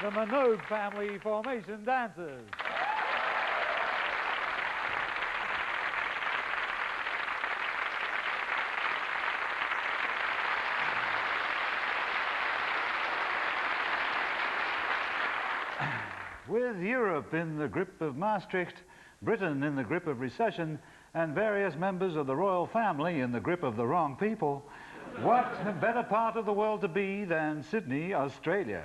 the Minogue family formation dancers. With Europe in the grip of Maastricht, Britain in the grip of recession, and various members of the royal family in the grip of the wrong people, what better part of the world to be than Sydney, Australia?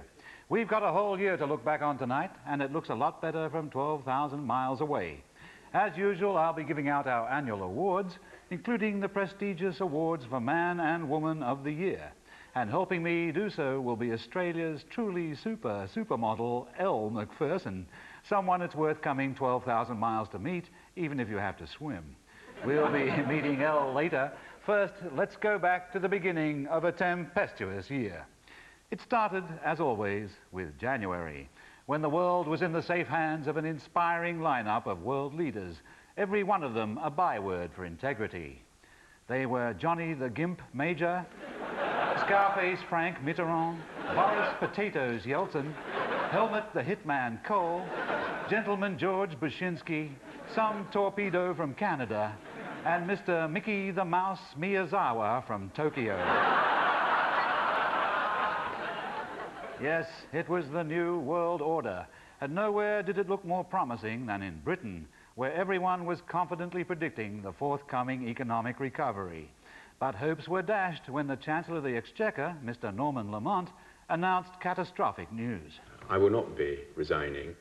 We've got a whole year to look back on tonight, and it looks a lot better from 12,000 miles away. As usual, I'll be giving out our annual awards, including the prestigious awards for Man and Woman of the Year. And helping me do so will be Australia's truly supermodel, Elle Macpherson, someone it's worth coming 12,000 miles to meet, even if you have to swim. We'll be meeting Elle later. First, let's go back to the beginning of a tempestuous year. It started, as always, with January, when the world was in the safe hands of an inspiring lineup of world leaders, every one of them a byword for integrity. They were Johnny the Gimp Major, Scarface Frank Mitterrand, Boris Potatoes Yeltsin, Helmut the Hitman Kohl, Gentleman George Bushinsky, some torpedo from Canada, and Mr. Mickey the Mouse Miyazawa from Tokyo. Yes, it was the new world order, and nowhere did it look more promising than in Britain, where everyone was confidently predicting the forthcoming economic recovery. But hopes were dashed when the Chancellor of the Exchequer, Mr. Norman Lamont, announced catastrophic news. I will not be resigning.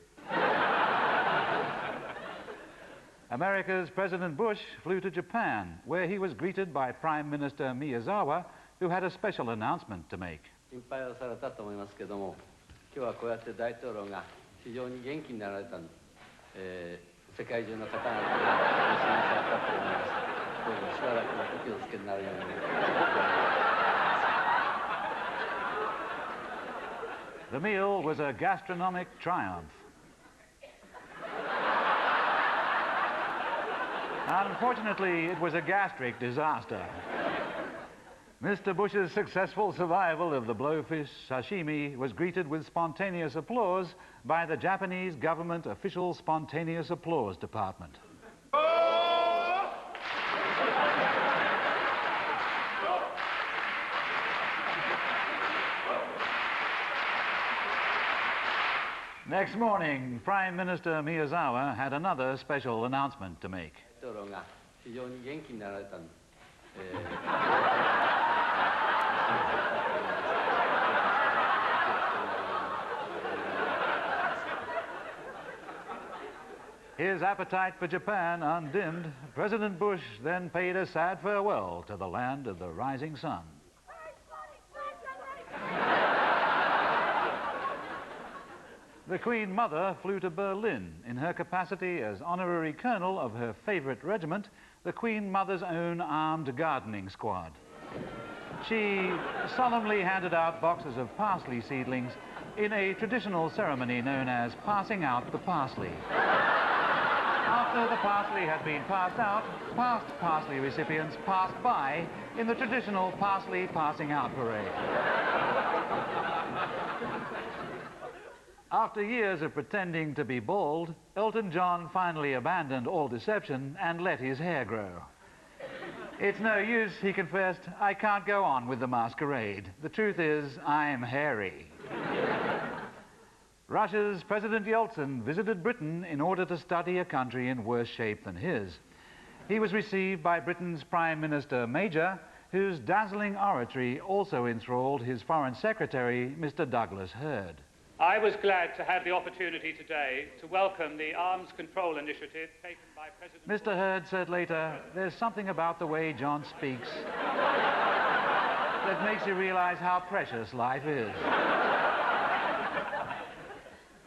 America's President Bush flew to Japan, where he was greeted by Prime Minister Miyazawa, who had a special announcement to make. 心配をされたと思いますけども、今日はこうやって大統領が非常に元気になられた、世界中の方々がご支援されたと思います。どうぞしばらくお気をつけになるように。The meal was a gastronomic triumph. Unfortunately, it was a gastric disaster. Mr. Bush's successful survival of the blowfish sashimi was greeted with spontaneous applause by the Japanese government official spontaneous applause department. Next morning, Prime Minister Miyazawa had another special announcement to make. His appetite for Japan undimmed, President Bush then paid a sad farewell to the land of the rising sun. The Queen Mother flew to Berlin in her capacity as honorary colonel of her favorite regiment, the Queen Mother's own armed gardening squad. She solemnly handed out boxes of parsley seedlings in a traditional ceremony known as passing out the parsley. After the parsley had been passed out, past parsley recipients passed by in the traditional parsley passing out parade. After years of pretending to be bald, Elton John finally abandoned all deception and let his hair grow. It's no use, he confessed, I can't go on with the masquerade. The truth is, I'm hairy. Russia's President Yeltsin visited Britain in order to study a country in worse shape than his. He was received by Britain's Prime Minister Major, whose dazzling oratory also enthralled his Foreign Secretary, Mr. Douglas Hurd. I was glad to have the opportunity today to welcome the Arms Control Initiative taken by President... Mr. Hurd said later, there's something about the way John speaks that makes you realize how precious life is.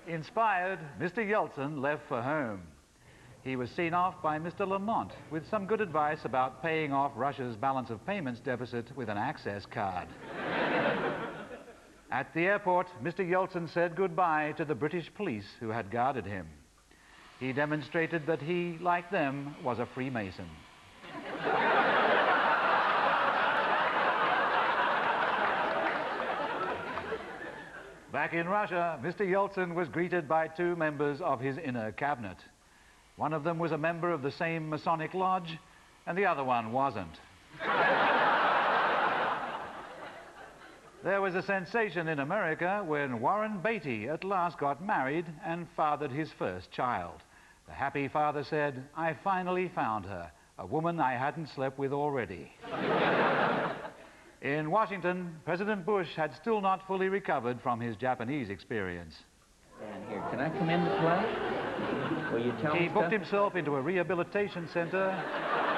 Inspired, Mr. Yeltsin left for home. He was seen off by Mr. Lamont with some good advice about paying off Russia's balance of payments deficit with an access card. At the airport, Mr. Yeltsin said goodbye to the British police who had guarded him. He demonstrated that he, like them, was a Freemason. Back in Russia, Mr. Yeltsin was greeted by two members of his inner cabinet. One of them was a member of the same Masonic lodge, and the other one wasn't. There was a sensation in America when Warren Beatty at last got married and fathered his first child. The happy father said, "I finally found her, a woman I hadn't slept with already." In Washington, President Bush had still not fully recovered from his Japanese experience. And here, can I come in to play? Will you tell me He booked stuff? himself into a rehabilitation center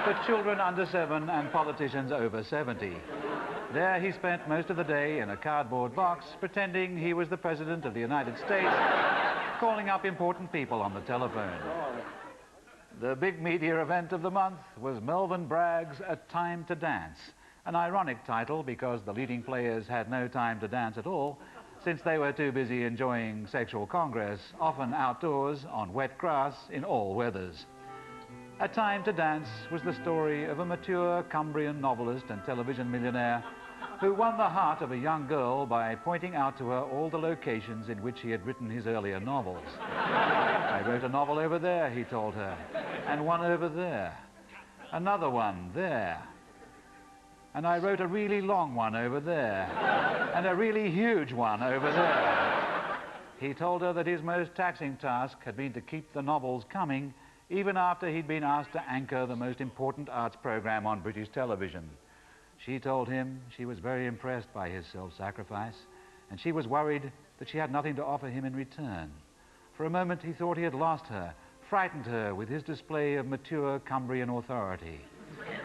for children under 7 and politicians over 70. There he spent most of the day in a cardboard box, pretending he was the President of the United States, calling up important people on the telephone. The big media event of the month was Melvin Bragg's A Time to Dance, an ironic title because the leading players had no time to dance at all, since they were too busy enjoying sexual congress, often outdoors on wet grass in all weathers. A Time to Dance was the story of a mature Cumbrian novelist and television millionaire who won the heart of a young girl by pointing out to her all the locations in which he had written his earlier novels. "I wrote a novel over there," he told her, "and one over there, another one there. And I wrote a really long one over there, and a really huge one over there." He told her that his most taxing task had been to keep the novels coming, even after he'd been asked to anchor the most important arts program on British television. She told him she was very impressed by his self-sacrifice, and she was worried that she had nothing to offer him in return. For a moment, he thought he had lost her, frightened her with his display of mature Cumbrian authority.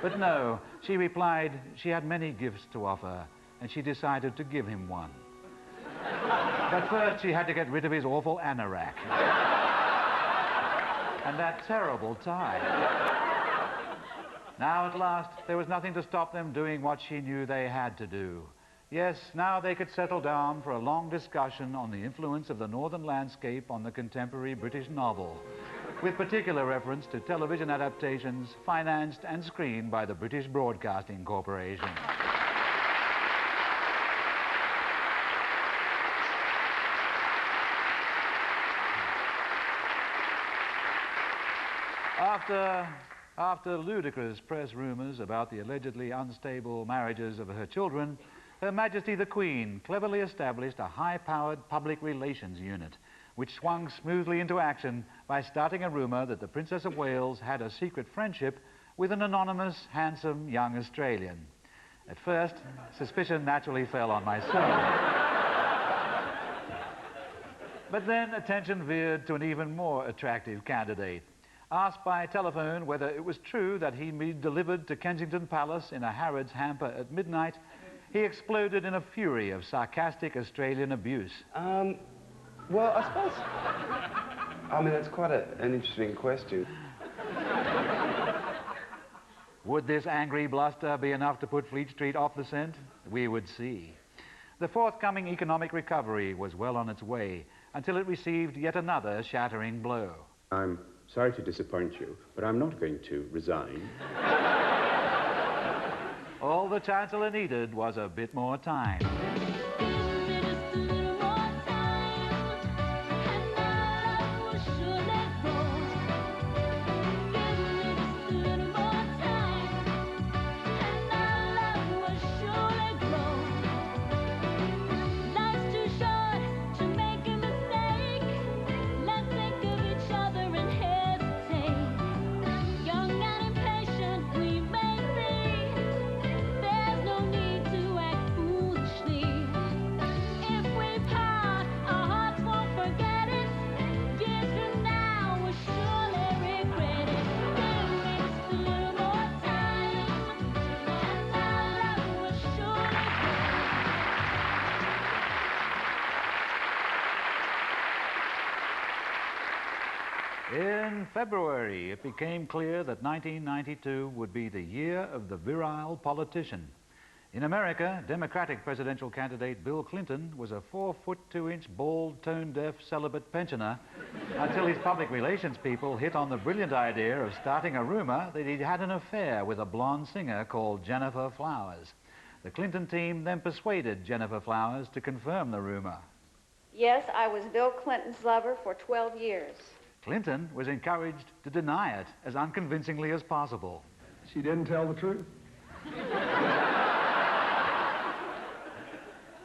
But no, she replied she had many gifts to offer, and she decided to give him one. But first, she had to get rid of his awful anorak and that terrible tie. Now, at last, there was nothing to stop them doing what she knew they had to do. Yes, now they could settle down for a long discussion on the influence of the northern landscape on the contemporary British novel, with particular reference to television adaptations financed and screened by the British Broadcasting Corporation. After ludicrous press rumors about the allegedly unstable marriages of her children, Her Majesty the Queen cleverly established a high-powered public relations unit, which swung smoothly into action by starting a rumor that the Princess of Wales had a secret friendship with an anonymous, handsome young Australian. At first, suspicion naturally fell on myself. But then attention veered to an even more attractive candidate. Asked by telephone whether it was true that he'd be delivered to Kensington Palace in a Harrods hamper at midnight, he exploded in a fury of sarcastic Australian abuse. Well, I suppose... I mean, that's quite an interesting question. Would this angry bluster be enough to put Fleet Street off the scent? We would see. The forthcoming economic recovery was well on its way until it received yet another shattering blow. I'm sorry to disappoint you, but I'm not going to resign. All the Chancellor needed was a bit more time. In February, it became clear that 1992 would be the year of the virile politician. In America, Democratic presidential candidate Bill Clinton was a 4'2" bald, tone-deaf, celibate pensioner until his public relations people hit on the brilliant idea of starting a rumor that he'd had an affair with a blonde singer called Jennifer Flowers. The Clinton team then persuaded Jennifer Flowers to confirm the rumor. Yes, I was Bill Clinton's lover for 12 years. Clinton was encouraged to deny it as unconvincingly as possible. She didn't tell the truth.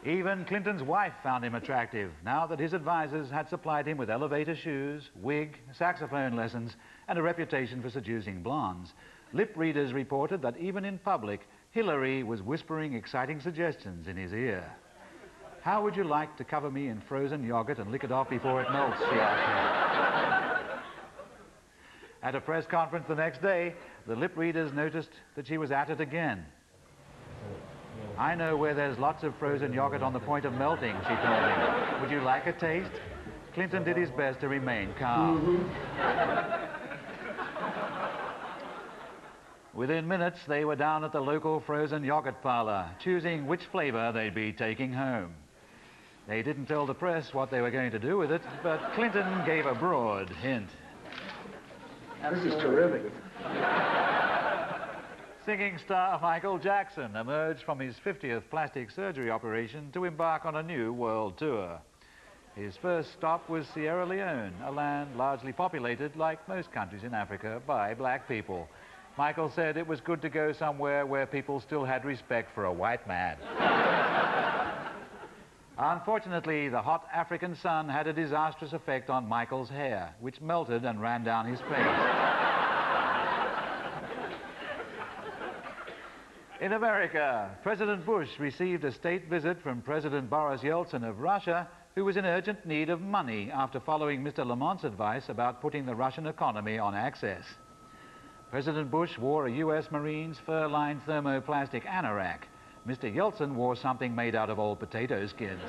Even Clinton's wife found him attractive, now that his advisors had supplied him with elevator shoes, wig, saxophone lessons, and a reputation for seducing blondes. Lip readers reported that even in public, Hillary was whispering exciting suggestions in his ear. "How would you like to cover me in frozen yogurt and lick it off before it melts?" she asked him. At a press conference the next day, the lip readers noticed that she was at it again. "I know where there's lots of frozen yogurt on the point of melting," she told him. "Would you like a taste?" Clinton did his best to remain calm. Within minutes, they were down at the local frozen yogurt parlor, choosing which flavor they'd be taking home. They didn't tell the press what they were going to do with it, but Clinton gave a broad hint. This is terrific. Singing star Michael Jackson emerged from his 50th plastic surgery operation to embark on a new world tour. His first stop was Sierra Leone, a land largely populated, like most countries in Africa, by black people. Michael said it was good to go somewhere where people still had respect for a white man. Unfortunately, the hot African sun had a disastrous effect on Michael's hair, which melted and ran down his face. In America, President Bush received a state visit from President Boris Yeltsin of Russia, who was in urgent need of money after following Mr. Lamont's advice about putting the Russian economy on access. President Bush wore a U.S. Marine's fur-lined thermoplastic anorak. Mr. Yeltsin wore something made out of old potato skins.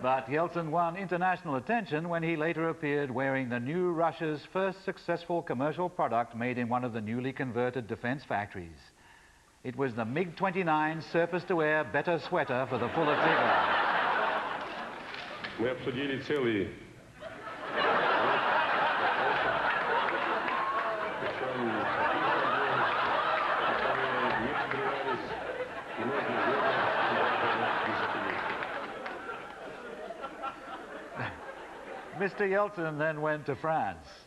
But Yeltsin won international attention when he later appeared wearing the new Russia's first successful commercial product made in one of the newly converted defense factories. It was the MiG-29 surface-to-air better sweater for the full of vigor. Мы обсудили целый Mr. Yeltsin then went to France.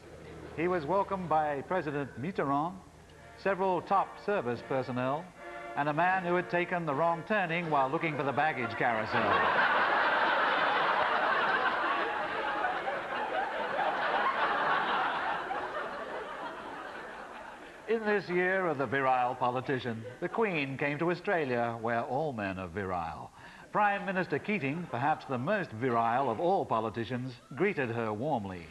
He was welcomed by President Mitterrand, several top service personnel, and a man who had taken the wrong turning while looking for the baggage carousel. In this year of the virile politician, the Queen came to Australia, where all men are virile. Prime Minister Keating, perhaps the most virile of all politicians, greeted her warmly.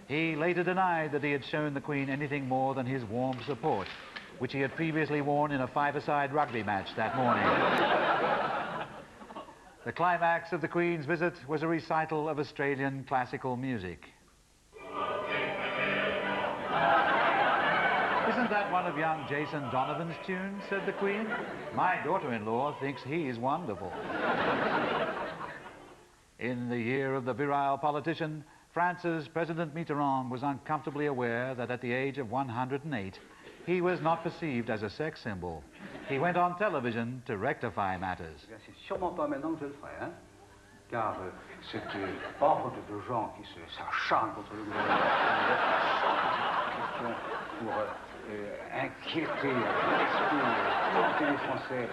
He later denied that he had shown the Queen anything more than his warm support, which he had previously worn in a five-a-side rugby match that morning. The climax of the Queen's visit was a recital of Australian classical music. "Isn't that one of young Jason Donovan's tunes?" said the Queen. "My daughter-in-law thinks he's wonderful." In the year of the virile politician, France's President Mitterrand was uncomfortably aware that at the age of 108, he was not perceived as a sex symbol. He went on television to rectify matters. C'est sûrement pas maintenant que je le ferai, hein? Car cette horde de gens qui s'acharnent contre le gouvernement pour inquiéter les Français.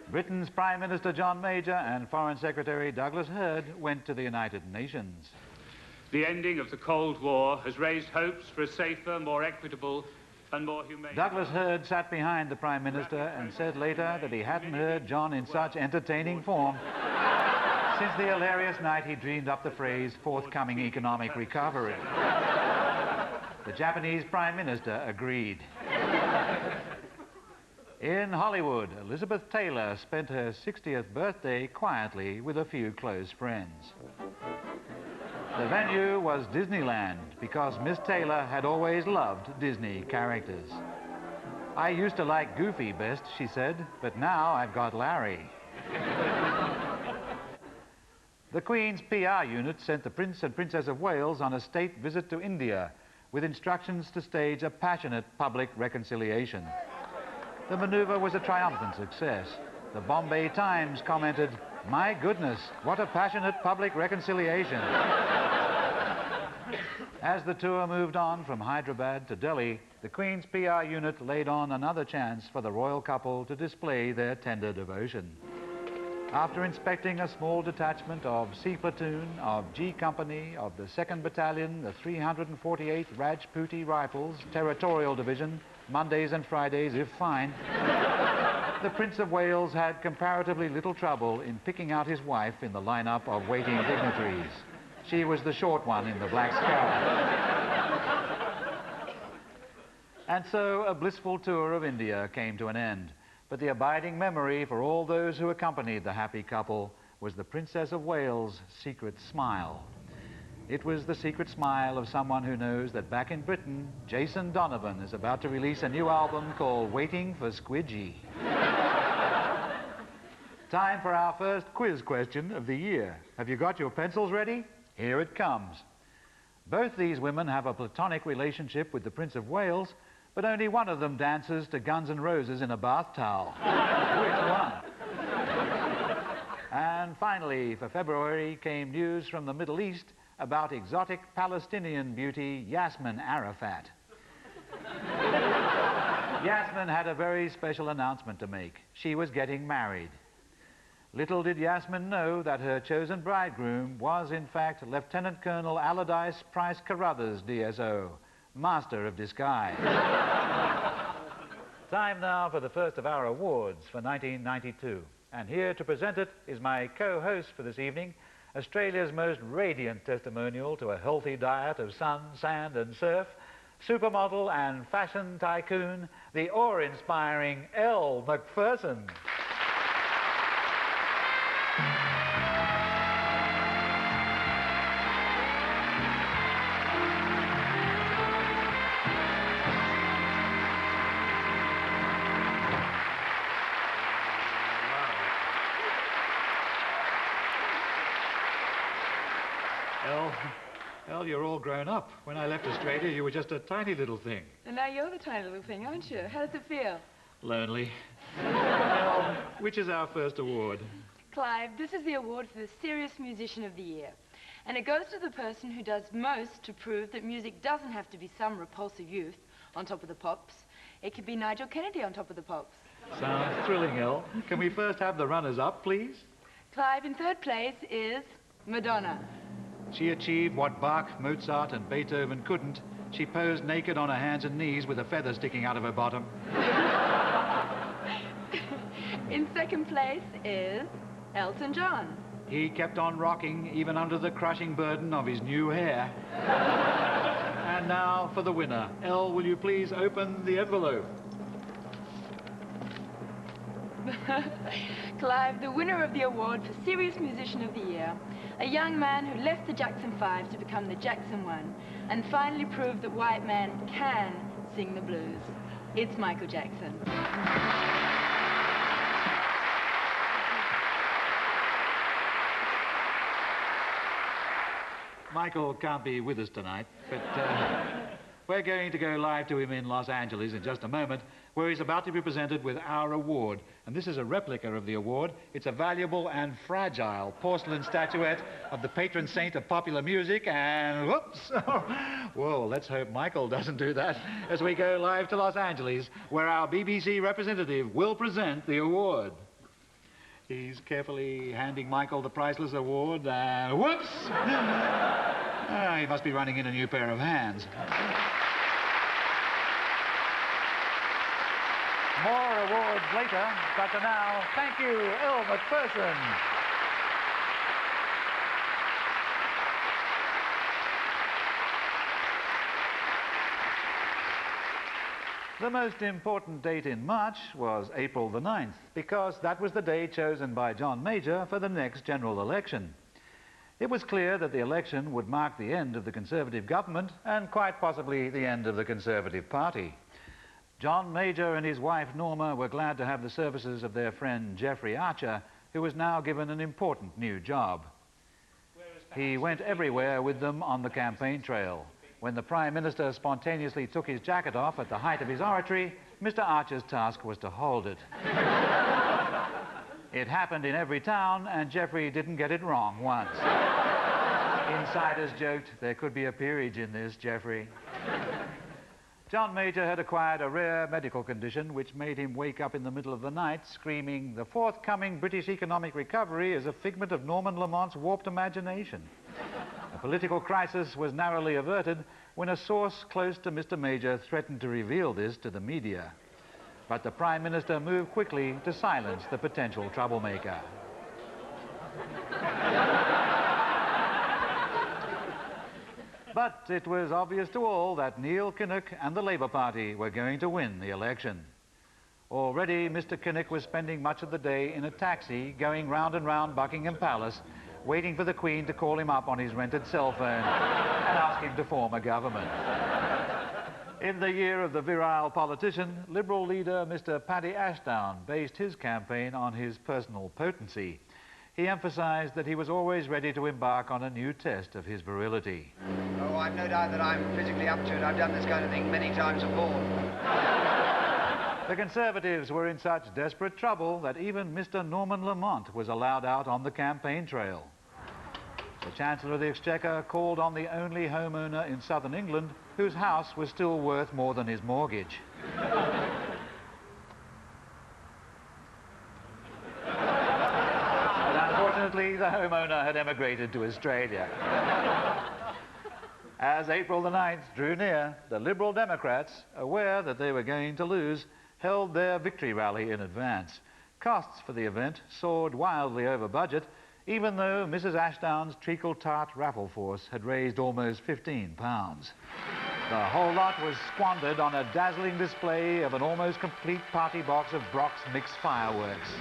Britain's Prime Minister John Major and Foreign Secretary Douglas Hurd went to the United Nations. The ending of the Cold War has raised hopes for a safer, more equitable and more humane... Douglas Hurd sat behind the Prime Minister and said later that he hadn't heard John in such entertaining form since the hilarious night he dreamed up the phrase forthcoming economic recovery. The Japanese Prime Minister agreed. In Hollywood, Elizabeth Taylor spent her 60th birthday quietly with a few close friends. The venue was Disneyland because Miss Taylor had always loved Disney characters. "I used to like Goofy best," she said, "but now I've got Larry." The Queen's PR unit sent the Prince and Princess of Wales on a state visit to India with instructions to stage a passionate public reconciliation. The maneuver was a triumphant success. The Bombay Times commented, "My goodness, what a passionate public reconciliation." As the tour moved on from Hyderabad to Delhi, the Queen's PR unit laid on another chance for the royal couple to display their tender devotion. After inspecting a small detachment of C Platoon, of G Company, of the 2nd Battalion, the 348th Rajputi Rifles, Territorial Division, Mondays and Fridays if fine, the Prince of Wales had comparatively little trouble in picking out his wife in the lineup of waiting dignitaries. She was the short one in the black scarf. And so a blissful tour of India came to an end. But the abiding memory for all those who accompanied the happy couple was the Princess of Wales' secret smile. It was the secret smile of someone who knows that back in Britain, Jason Donovan is about to release a new album called Waiting for Squidgy. Time for our first quiz question of the year. Have you got your pencils ready? Here it comes. Both these women have a platonic relationship with the Prince of Wales, but only one of them dances to Guns N' Roses in a bath towel. Which one? And finally, for February, came news from the Middle East about exotic Palestinian beauty Yasmin Arafat. Yasmin had a very special announcement to make. She was getting married. Little did Yasmin know that her chosen bridegroom was, in fact, Lieutenant Colonel Allardyce Price Carruthers, DSO, Master of Disguise. Time now for the first of our awards for 1992. And here to present it is my co-host for this evening, Australia's most radiant testimonial to a healthy diet of sun, sand and surf, supermodel and fashion tycoon, the awe-inspiring Elle Macpherson. Elle, you're all grown up. When I left Australia, you were just a tiny little thing. And now you're the tiny little thing, aren't you? How does it feel? Lonely. Elle, which is our first award? Clive, this is the award for the Serious Musician of the Year. And it goes to the person who does most to prove that music doesn't have to be some repulsive youth on top of the pops. It could be Nigel Kennedy on top of the pops. Sounds thrilling, Elle. Can we first have the runners-up, please? Clive, in third place is Madonna. She achieved what Bach, Mozart and Beethoven couldn't. She posed naked on her hands and knees with a feather sticking out of her bottom. In second place is Elton John. He kept on rocking even under the crushing burden of his new hair. And now for the winner. Elle, will you please open the envelope? Clive, the winner of the award for Serious Musician of the Year, a young man who left the Jackson 5 to become the Jackson 1 and finally proved that white man can sing the blues. It's Michael Jackson. Michael can't be with us tonight, but we're going to go live to him in Los Angeles in just a moment, where he's about to be presented with our award. And this is a replica of the award. It's a valuable and fragile porcelain statuette of the patron saint of popular music, and whoops! Whoa, let's hope Michael doesn't do that as we go live to Los Angeles, where our BBC representative will present the award. He's carefully handing Michael the priceless award, and whoops! He must be running in a new pair of hands. More awards later, but for now, thank you, Elle Macpherson. The most important date in March was April the 9th, because that was the day chosen by John Major for the next general election. It was clear that the election would mark the end of the Conservative government and quite possibly the end of the Conservative Party. John Major and his wife Norma were glad to have the services of their friend Geoffrey Archer, who was now given an important new job. He went everywhere with them on the campaign trail. When the Prime Minister spontaneously took his jacket off at the height of his oratory, Mr. Archer's task was to hold it. It happened in every town, and Geoffrey didn't get it wrong once. Insiders joked there could be a peerage in this, Geoffrey. John Major had acquired a rare medical condition which made him wake up in the middle of the night screaming, "The forthcoming British economic recovery is a figment of Norman Lamont's warped imagination." A political crisis was narrowly averted when a source close to Mr. Major threatened to reveal this to the media. But the Prime Minister moved quickly to silence the potential troublemaker. But it was obvious to all that Neil Kinnock and the Labour Party were going to win the election. Already, Mr. Kinnock was spending much of the day in a taxi going round and round Buckingham Palace, waiting for the Queen to call him up on his rented cell phone and ask him to form a government. In the year of the virile politician, Liberal leader Mr. Paddy Ashdown based his campaign on his personal potency. He emphasized that he was always ready to embark on a new test of his virility. Oh, I've no doubt that I'm physically up to it. I've done this kind of thing many times before. The Conservatives were in such desperate trouble that even Mr. Norman Lamont was allowed out on the campaign trail. The Chancellor of the Exchequer called on the only homeowner in southern England whose house was still worth more than his mortgage. Unfortunately, the homeowner had emigrated to Australia. As April the 9th drew near, the Liberal Democrats, aware that they were going to lose, held their victory rally in advance. Costs for the event soared wildly over budget, even though Mrs. Ashdown's treacle tart raffle force had raised almost £15. The whole lot was squandered on a dazzling display of an almost complete party box of Brock's mixed fireworks.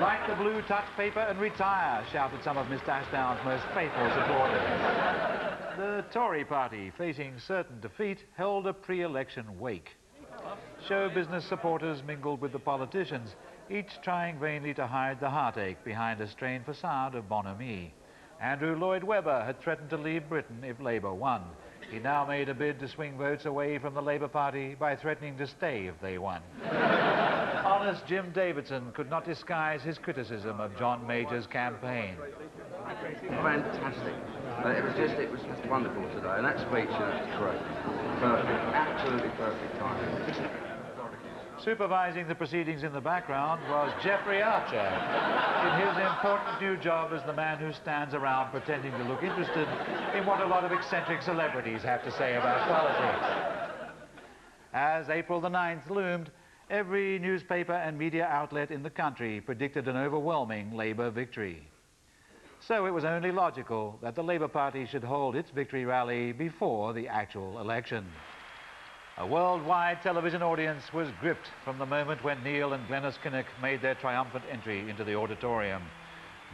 "Light the blue touch paper and retire," shouted some of Mr. Ashdown's most faithful supporters. The Tory party, facing certain defeat, held a pre-election wake. Show business supporters mingled with the politicians, each trying vainly to hide the heartache behind a strained facade of bonhomie. Andrew Lloyd Webber had threatened to leave Britain if Labour won. He now made a bid to swing votes away from the Labour Party by threatening to stay if they won. Honest Jim Davidson could not disguise his criticism of John Major's campaign. Fantastic. It was just wonderful today. And that speech, was great. Perfect. Absolutely perfect timing. Supervising the proceedings in the background was Geoffrey Archer, in his important new job as the man who stands around pretending to look interested in what a lot of eccentric celebrities have to say about politics. As April the 9th loomed, every newspaper and media outlet in the country predicted an overwhelming Labour victory. So it was only logical that the Labour Party should hold its victory rally before the actual election. A worldwide television audience was gripped from the moment when Neil and Glenys Kinnock made their triumphant entry into the auditorium.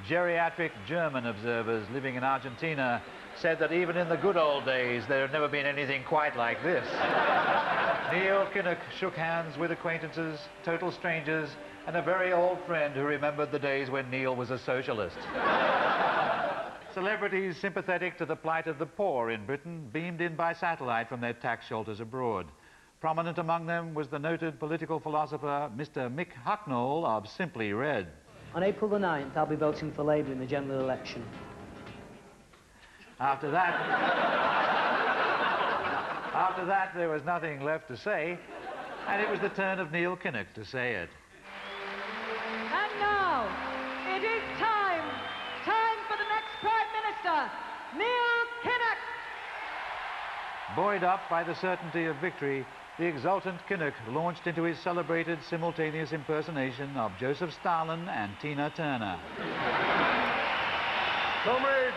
Geriatric German observers living in Argentina said that even in the good old days there had never been anything quite like this. Neil Kinnock shook hands with acquaintances, total strangers, and a very old friend who remembered the days when Neil was a socialist. Celebrities sympathetic to the plight of the poor in Britain beamed in by satellite from their tax shelters abroad. Prominent among them was the noted political philosopher Mr. Mick Hucknall of Simply Red. On April the 9th, I'll be voting for Labour in the general election. After that, there was nothing left to say, and it was the turn of Neil Kinnock to say it. And now, it is time for the next Prime Minister, Neil Kinnock. Buoyed up by the certainty of victory, the exultant Kinnock launched into his celebrated simultaneous impersonation of Joseph Stalin and Tina Turner. Comrades!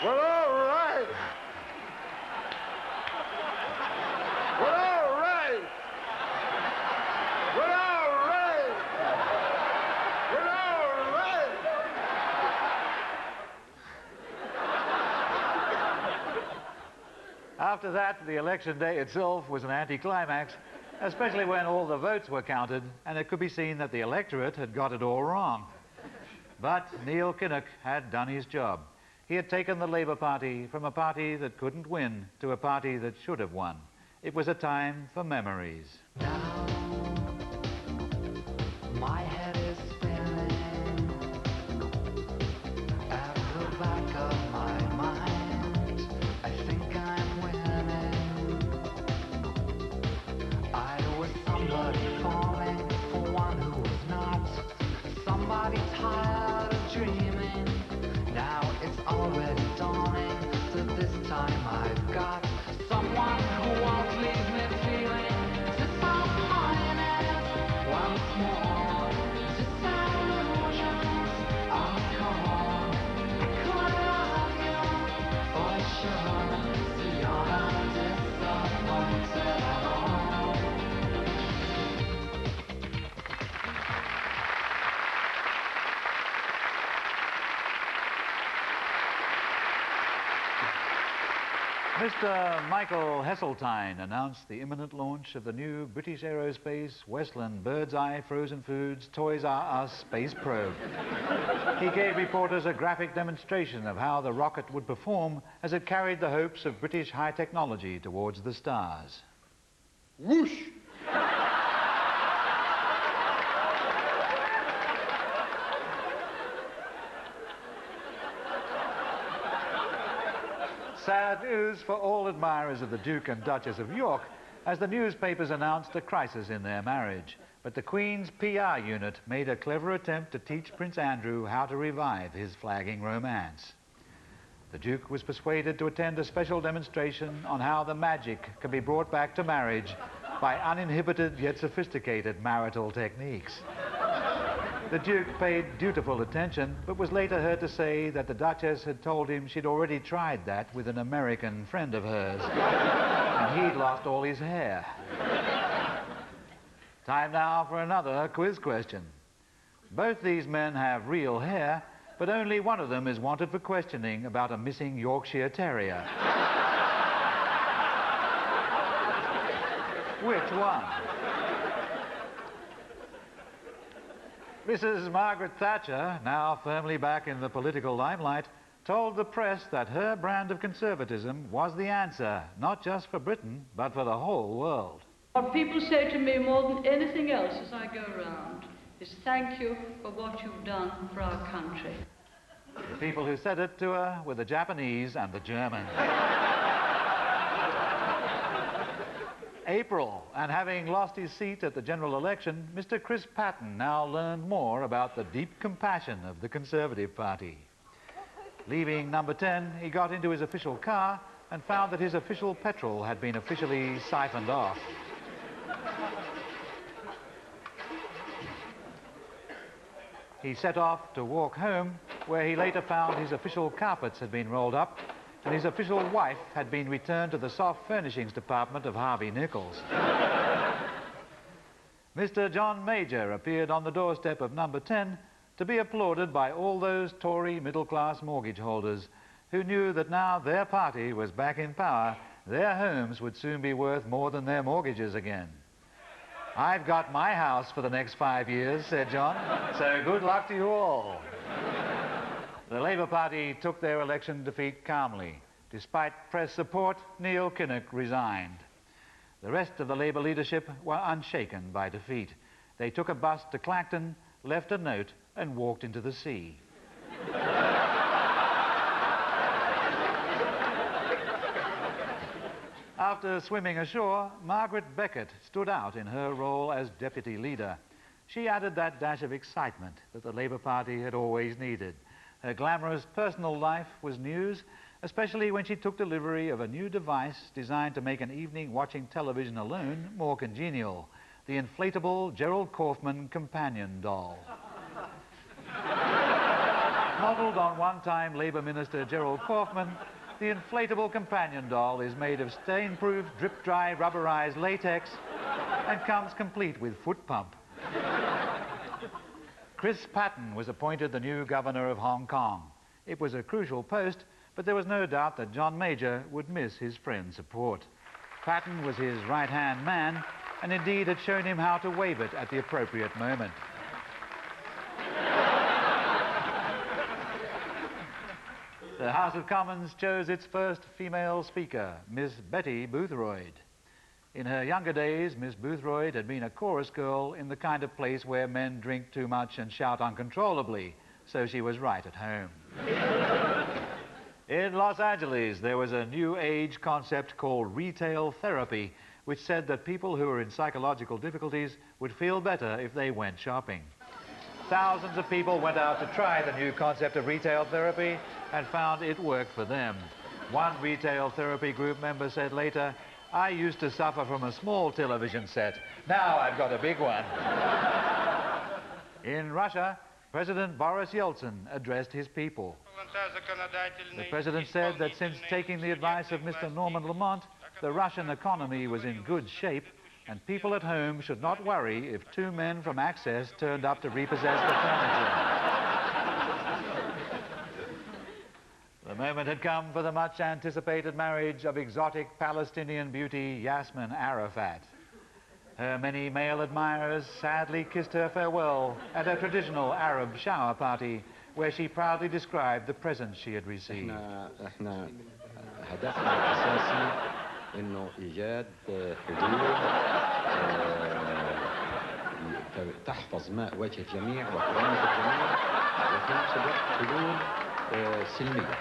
Well, all right! Well, all right! Well, all right! Well, all right! After that, the election day itself was an anticlimax, especially when all the votes were counted and it could be seen that the electorate had got it all wrong. But Neil Kinnock had done his job. He had taken the Labour Party from a party that couldn't win to a party that should have won. It was a time for memories. My head is spinning at the back of my mind. I think I'm winning. I was somebody falling for one who was not. Somebody tired of dreaming. Now it's already dawning that this time I've got someone who won't leave me feeling disappointed once more. Disillusions are gone. I could love you for sure, so you're not disappointed at all. Mr. Michael Heseltine announced the imminent launch of the new British Aerospace Westland Bird's Eye Frozen Foods Toys R Us Space Probe. He gave reporters a graphic demonstration of how the rocket would perform as it carried the hopes of British high technology towards the stars. Whoosh! Sad news for all admirers of the Duke and Duchess of York, as the newspapers announced a crisis in their marriage. But the Queen's PR unit made a clever attempt to teach Prince Andrew how to revive his flagging romance. The Duke was persuaded to attend a special demonstration on how the magic can be brought back to marriage by uninhibited yet sophisticated marital techniques. The Duke paid dutiful attention, but was later heard to say that the Duchess had told him she'd already tried that with an American friend of hers, and he'd lost all his hair. Time now for another quiz question. Both these men have real hair, but only one of them is wanted for questioning about a missing Yorkshire Terrier. Which one? Mrs. Margaret Thatcher, now firmly back in the political limelight, told the press that her brand of conservatism was the answer, not just for Britain, but for the whole world. What people say to me more than anything else as I go around is thank you for what you've done for our country. The people who said it to her were the Japanese and the Germans. April, and having lost his seat at the general election, Mr. Chris Patten now learned more about the deep compassion of the Conservative Party. Leaving number 10, he got into his official car and found that his official petrol had been officially siphoned off. He set off to walk home, where he later found his official carpets had been rolled up and his official wife had been returned to the soft furnishings department of Harvey Nichols. Mr. John Major appeared on the doorstep of number 10 to be applauded by all those Tory middle-class mortgage holders who knew that now their party was back in power, their homes would soon be worth more than their mortgages again. "I've got my house for the next 5 years," said John, "so good luck to you all." The Labour Party took their election defeat calmly. Despite press support, Neil Kinnock resigned. The rest of the Labour leadership were unshaken by defeat. They took a bus to Clacton, left a note, and walked into the sea. After swimming ashore, Margaret Beckett stood out in her role as deputy leader. She added that dash of excitement that the Labour Party had always needed. Her glamorous personal life was news, especially when she took delivery of a new device designed to make an evening watching television alone more congenial, the inflatable Gerald Kaufman companion doll. Modelled on one-time Labour Minister Gerald Kaufman, the inflatable companion doll is made of stain-proof, drip-dry, rubberized latex and comes complete with foot pump. Chris Patten was appointed the new governor of Hong Kong. It was a crucial post, but there was no doubt that John Major would miss his friend's support. Patten was his right-hand man, and indeed had shown him how to wave it at the appropriate moment. The House of Commons chose its first female speaker, Miss Betty Boothroyd. In her younger days, Miss Boothroyd had been a chorus girl in the kind of place where men drink too much and shout uncontrollably, so she was right at home. In Los Angeles, there was a new age concept called retail therapy, which said that people who were in psychological difficulties would feel better if they went shopping. Thousands of people went out to try the new concept of retail therapy and found it worked for them. One retail therapy group member said later, "I used to suffer from a small television set. Now I've got a big one." In Russia, President Boris Yeltsin addressed his people. The president said that since taking the advice of Mr. Norman Lamont, the Russian economy was in good shape, and people at home should not worry if two men from Access turned up to repossess the furniture. The moment had come for the much-anticipated marriage of exotic Palestinian beauty Yasmin Arafat. Her many male admirers sadly kissed her farewell at a traditional Arab shower party, where she proudly described the presents she had received. احنا هدفنا الأساسي إنه إيجاد حلول تحفظ ماء وجه الجميع وكرامة الجميع وفي نفس الوقت حلول سلمية.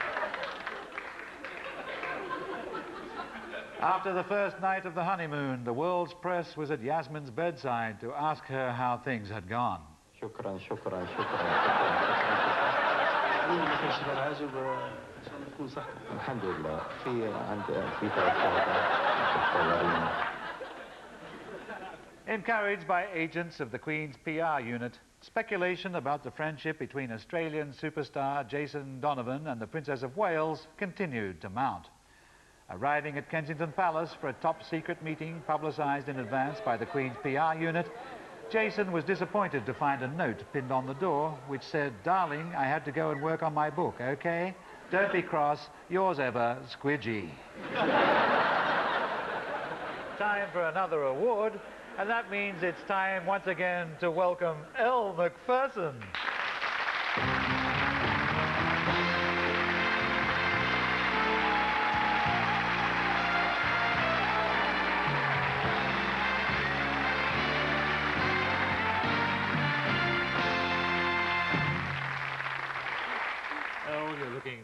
After the first night of the honeymoon, the world's press was at Yasmin's bedside to ask her how things had gone. شكرا شكرا شكرا الحمد لله في Encouraged by agents of the Queen's PR unit, speculation about the friendship between Australian superstar Jason Donovan and the Princess of Wales continued to mount. Arriving at Kensington Palace for a top-secret meeting publicised in advance by the Queen's PR unit, Jason was disappointed to find a note pinned on the door which said, "Darling, I had to go and work on my book, okay? Don't be cross. Yours ever, Squidgy." Time for another award, and that means it's time once again to welcome Elle Macpherson.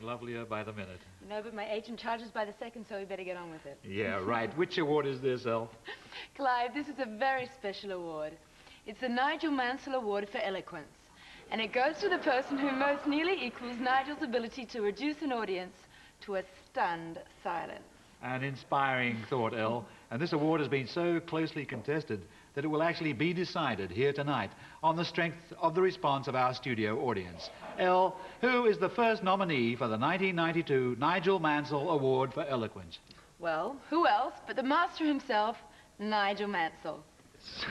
Lovelier by the minute. No, but my agent charges by the second, so we better get on with it. Yeah, right. Which award is this, Elle? Clive, this is a very special award. It's the Nigel Mansell Award for Eloquence. And it goes to the person who most nearly equals Nigel's ability to reduce an audience to a stunned silence. An inspiring thought, Elle. And this award has been so closely contested that it will actually be decided here tonight on the strength of the response of our studio audience. Elle, who is the first nominee for the 1992 Nigel Mansell Award for Eloquence? Well, who else but the master himself, Nigel Mansell.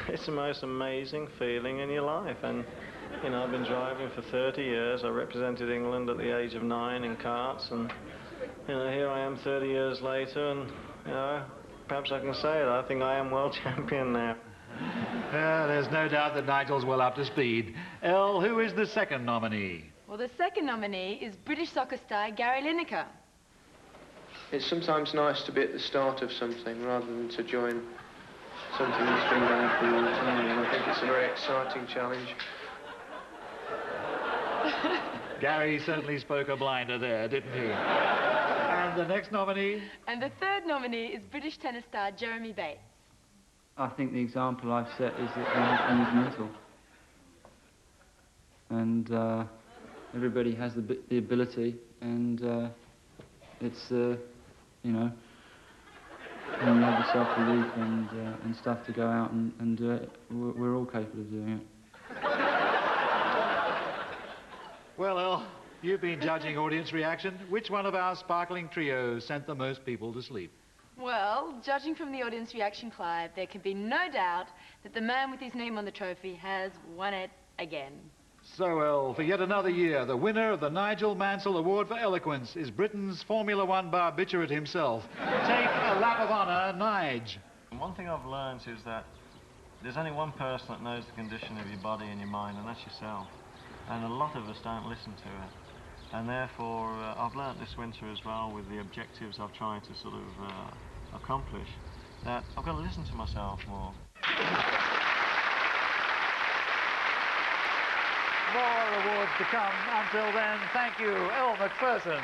It's the most amazing feeling in your life. And, you know, I've been driving for 30 years. I represented England at the age of 9 in karts. And, you know, here I am 30 years later. And, you know, perhaps I can say it. I think I am world champion now. There's no doubt that Nigel's well up to speed. Elle, who is the second nominee? Well, the second nominee is British soccer star Gary Lineker. It's sometimes nice to be at the start of something rather than to join something that's been going for a long time. And I think it's a very exciting challenge. Gary certainly spoke a blinder there, didn't he? And the next nominee? And the third nominee is British tennis star Jeremy Bates. I think the example I've set is that everything is mental. And everybody has the ability, and it's, you know, when you have the self-belief and stuff to go out and do it, we're all capable of doing it. Well, Elle, you've been judging audience reaction. Which one of our sparkling trio sent the most people to sleep? Well, judging from the audience reaction, Clive, there can be no doubt that the man with his name on the trophy has won it again. So, Elle, for yet another year, the winner of the Nigel Mansell Award for Eloquence is Britain's Formula One barbiturate himself. Take a lap of honour, Nige. One thing I've learned is that there's only one person that knows the condition of your body and your mind, and that's yourself. And a lot of us don't listen to it. And therefore, I've learnt this winter as well with the objectives I've tried to sort of accomplish, that I've got to listen to myself more. More awards to come. Until then, thank you, Elle Macpherson.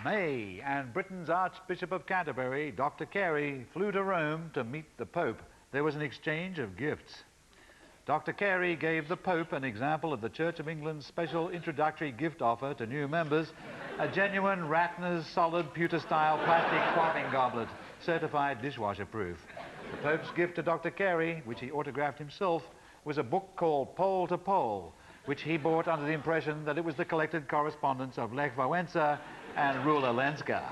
May and Britain's Archbishop of Canterbury, Dr. Carey, flew to Rome to meet the Pope. There was an exchange of gifts. Dr. Carey gave the Pope an example of the Church of England's special introductory gift offer to new members, a genuine Ratner's solid pewter-style plastic quaffing goblet, certified dishwasher-proof. The Pope's gift to Dr. Carey, which he autographed himself, was a book called Pole to Pole, which he bought under the impression that it was the collected correspondence of Lech Wałęsa and Rula Lenska.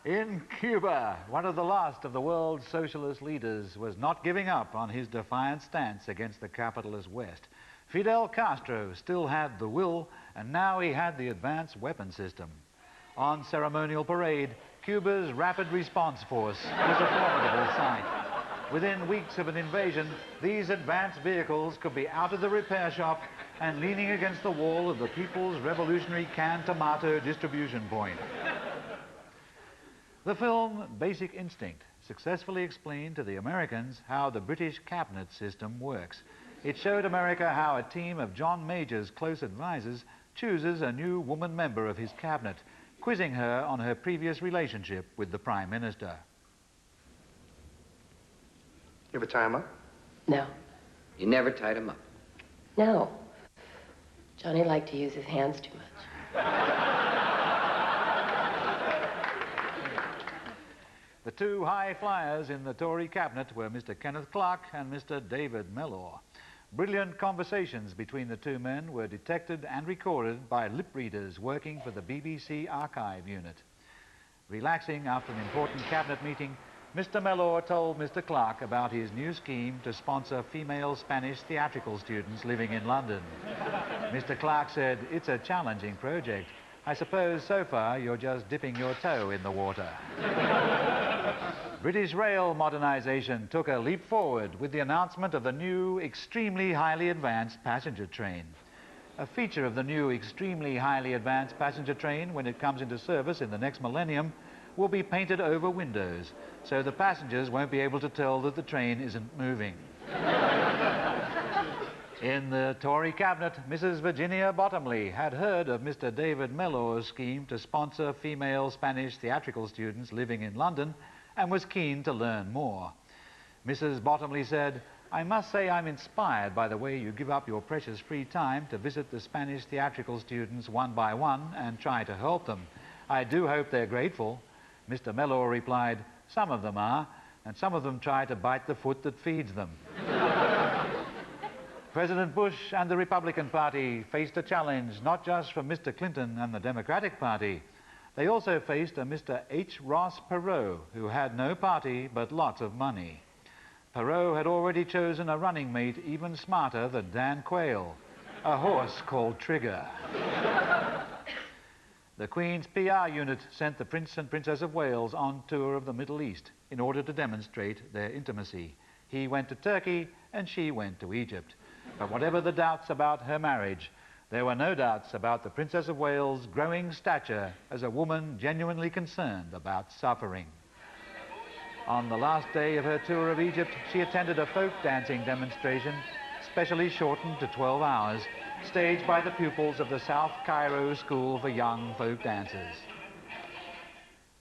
In Cuba, one of the last of the world's socialist leaders was not giving up on his defiant stance against the capitalist West. Fidel Castro still had the will, and now he had the advanced weapon system. On ceremonial parade, Cuba's Rapid Response Force was a formidable sight. Within weeks of an invasion, these advanced vehicles could be out of the repair shop and leaning against the wall of the People's Revolutionary Canned Tomato distribution point. The film Basic Instinct successfully explained to the Americans how the British cabinet system works. It showed America how a team of John Major's close advisors chooses a new woman member of his cabinet, quizzing her on her previous relationship with the Prime Minister. You ever tie him up? No. You never tied him up? No. Johnny liked to use his hands too much. The two high flyers in the Tory cabinet were Mr. Kenneth Clarke and Mr. David Mellor. Brilliant conversations between the two men were detected and recorded by lip readers working for the BBC archive unit. Relaxing after an important cabinet meeting, Mr. Mellor told Mr. Clarke about his new scheme to sponsor female Spanish theatrical students living in London. Mr. Clarke said, "It's a challenging project. I suppose so far you're just dipping your toe in the water." British rail modernisation took a leap forward with the announcement of the new, extremely highly advanced passenger train. A feature of the new, extremely highly advanced passenger train, when it comes into service in the next millennium, will be painted over windows, so the passengers won't be able to tell that the train isn't moving. In the Tory cabinet, Mrs. Virginia Bottomley had heard of Mr. David Mellor's scheme to sponsor female Spanish theatrical students living in London and was keen to learn more. Mrs. Bottomley said, "I must say I'm inspired by the way you give up your precious free time to visit the Spanish theatrical students one by one and try to help them. I do hope they're grateful." Mr. Mellor replied, "Some of them are, and some of them try to bite the foot that feeds them." President Bush and the Republican Party faced a challenge not just from Mr. Clinton and the Democratic Party. They also faced a Mr. H. Ross Perot, who had no party but lots of money. Perot had already chosen a running mate even smarter than Dan Quayle, a horse called Trigger. The Queen's PR unit sent the Prince and Princess of Wales on tour of the Middle East in order to demonstrate their intimacy. He went to Turkey and she went to Egypt. But whatever the doubts about her marriage, there were no doubts about the Princess of Wales' growing stature as a woman genuinely concerned about suffering. On the last day of her tour of Egypt, she attended a folk dancing demonstration, specially shortened to 12 hours, staged by the pupils of the South Cairo School for Young Folk Dancers.